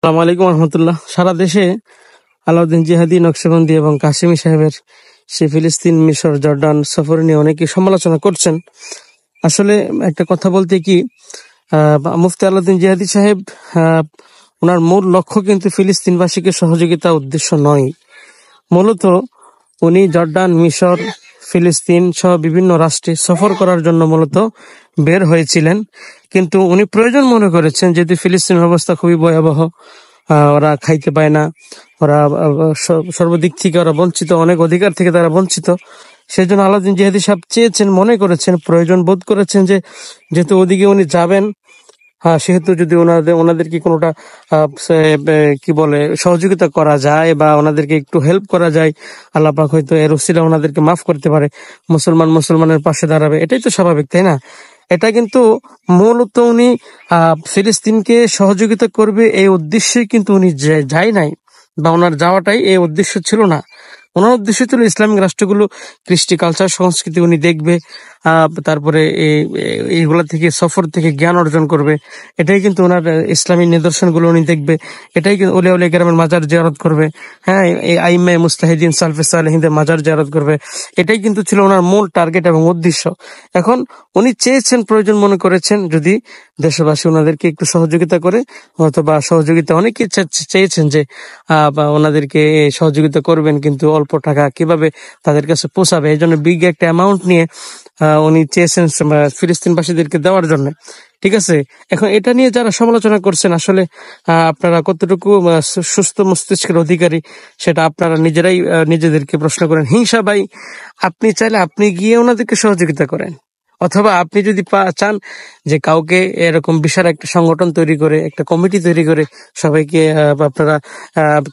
আসসালামু আলাইকুম রহমতুল্লাহ। সারা দেশে আলাউদ্দিন জিহাদি, নকশবন্দি এবং কাসেমি সাহেবের সে ফিলিস্তিন, মিশর, জর্ডান সফর নিয়ে অনেকে সমালোচনা করছেন। আসলে একটা কথা বলতে কি, মুফতি আলাউদ্দিন জিহাদি সাহেব, ওনার মূল লক্ষ্য কিন্তু ফিলিস্তিনবাসীকে সহযোগিতা উদ্দেশ্য নয়। মূলত উনি জর্ডান, মিশর, ফিলিস্তিন সহ বিভিন্ন রাষ্ট্রে সফর করার জন্য মূলত বের হয়েছিলেন। কিন্তু উনি প্রয়োজন মনে করেছেন, যেহেতু ফিলিস্তিনের অবস্থা খুবই ভয়াবহ, ওরা খাইতে পায় না, ওরা সর্বদিক থেকে ওরা বঞ্চিত, অনেক অধিকার থেকে তারা বঞ্চিত। সেই জন্য আলাউদ্দিন জিহাদি সাহেব চেয়েছেন, মনে করেছেন, প্রয়োজন বোধ করেছেন যে যেহেতু ওদিকে উনি যাবেন, সেহেতু যদি ওনাদেরকে কোনোটা কি বলে সহযোগিতা করা যায় বা ওনাদেরকে একটু হেল্প করা যায়, আল্লাহ পাক হয়তো এর উসিলা ওনাদেরকে মাফ করতে পারে, মুসলমানের পাশে দাঁড়াবে, এটাই তো স্বাভাবিক, তাই না? এটা কিন্তু মূলত উনি ফিলিস্তিনকে সহযোগিতা করবে এই উদ্দেশ্যেই কিন্তু উনি যায় নাই, বা ওনার যাওয়াটাই এই উদ্দেশ্য ছিল না। ওনার উদ্দেশ্য ছিল ইসলামিক রাষ্ট্রগুলো, কৃষ্টি, কালচার, সংস্কৃতি উনি দেখবে, তারপরে এইগুলা থেকে, সফর থেকে জ্ঞান অর্জন করবে। এটাই কিন্তু ওনার ইসলামী নিদর্শনগুলো উনি দেখবে, এটাই কিন্তু ওলিয়া উলিয়া কেরামের মাজার জিয়ারত করবে, হ্যাঁ, এই আইম্মে মুস্তাহিদিন, সালফে সালেহিনদের মাজার জিয়ারত করবে। এটাই কিন্তু ছিল ওনার মূল টার্গেট এবং উদ্দেশ্য। এখন উনি চেয়েছেন, প্রয়োজন মনে করেছেন, যদি দেশবাসী ওনাদেরকে একটু সহযোগিতা করে, অথবা সহযোগিতা অনেকে চেয়েছেন যে বা ওনাদেরকে সহযোগিতা করবেন, কিন্তু অল্প টাকা কিভাবে তাদের কাছে পৌঁছাবে, এই জন্য বিগ একটা অ্যামাউন্ট নিয়ে উনি চেয়েছেন ফিলিস্তিনবাসীদেরকে দেওয়ার জন্য। ঠিক আছে, এখন এটা নিয়ে যারা সমালোচনা করছেন, আসলে আপনারা কতটুকু সুস্থ মস্তিষ্কের অধিকারী সেটা আপনারা নিজেরাই নিজেদেরকে প্রশ্ন করেন। হিংসা ভাই, আপনি চাইলে আপনি গিয়ে ওনাদেরকে সহযোগিতা করেন, অথবা আপনি যদি চান যে কাউকে এরকম বিশাল একটা সংগঠন তৈরি করে, একটা কমিটি তৈরি করে সবাইকে আপনারা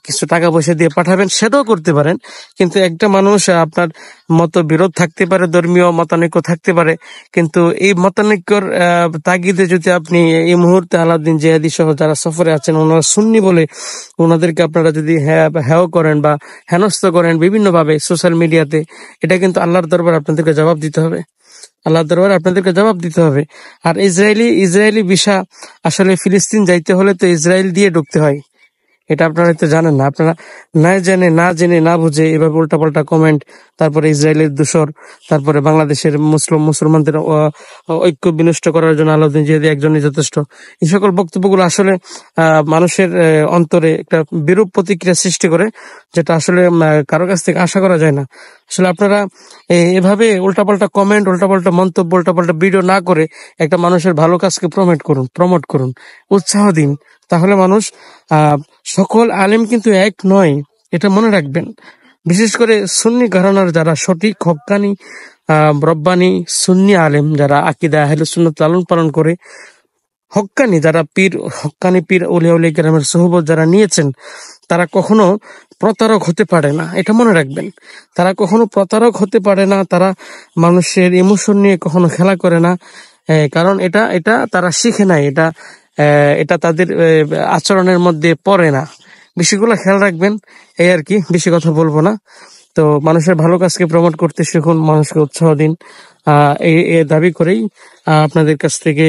কিছু টাকা পয়সা দিয়ে পাঠাবেন, সেটাও করতে পারেন। কিন্তু একটা মানুষ, আপনার মত বিরোধ থাকতে পারে, ধর্মীয় মতানৈক্য থাকতে পারে, কিন্তু এই মতানৈক্যর তাগিদে যদি আপনি এই মুহূর্তে আলাউদ্দিন জিহাদি সহ যারা সফরে আছেন, ওনারা সুন্নি বলে ওনাদেরকে আপনারা যদি হেয় করেন বা হেনস্থ করেন বিভিন্নভাবে সোশ্যাল মিডিয়াতে, এটা কিন্তু আল্লাহর দরবার আপনাদেরকে জবাব দিতে হবে। আল্লাহ দরবারে আপনাদেরকে জবাব দিতে হবে। আর ইসরায়েলি ভিসা, আসলে ফিলিস্তিন যাইতে হলে তো ইসরায়েল দিয়ে ঢুকতে হয়, এটা আপনারা তো জানেন না। আপনারা না জেনে না বুঝে এভাবে উল্টাপাল্টা কমেন্ট, তারপরে ইসরায়েলের দূষর, তারপরে বাংলাদেশের মুসলমানদের ঐক্য বিনষ্ট করার জন্য আলাউদ্দিন জিহাদি একজনই যথেষ্ট, এই সকল বক্তব্যগুলো আসলে মানুষের অন্তরে একটা বিরূপ প্রতিক্রিয়া সৃষ্টি করে, যেটা আসলে কারো কাছ থেকে আশা করা যায় না। আসলে আপনারা এভাবে উল্টাপাল্টা কমেন্ট, উল্টাপাল্টা মন্তব্য, উল্টাপাল্টা ভিডিও না করে একটা মানুষের ভালো কাজকে প্রমোট করুন, উৎসাহ দিন। তাহলে মানুষ, সকল আলেম কিন্তু এক নয়, এটা মনে রাখবেন। বিশেষ করে সুন্নি ঘরানার যারা সঠিক হক্কানি রব্বানি সুন্নি আলেম, যারা আকীদা আহলে সুন্নাত লালন পালন করে, হক্কানি পীর ওলিয়া উলিয়া কেরামের সোহবত যারা নিয়েছেন, তারা কখনো প্রতারক হতে পারে না, এটা মনে রাখবেন। তারা কখনো প্রতারক হতে পারে না, তারা মানুষের ইমোশন নিয়ে কখনো খেলা করে না। কারণ এটা তারা শিখে নাই, এটা তাদের আচরণের মধ্যে পড়ে না। বিষয়গুলো খেয়াল রাখবেন, এই আর কি, বেশি কথা বলবো না। তো মানুষের ভালো কাজকে প্রমোট করতে শিখুন, মানুষকে উৎসাহ দিন, এই দাবি করেই আপনাদের কাছ থেকে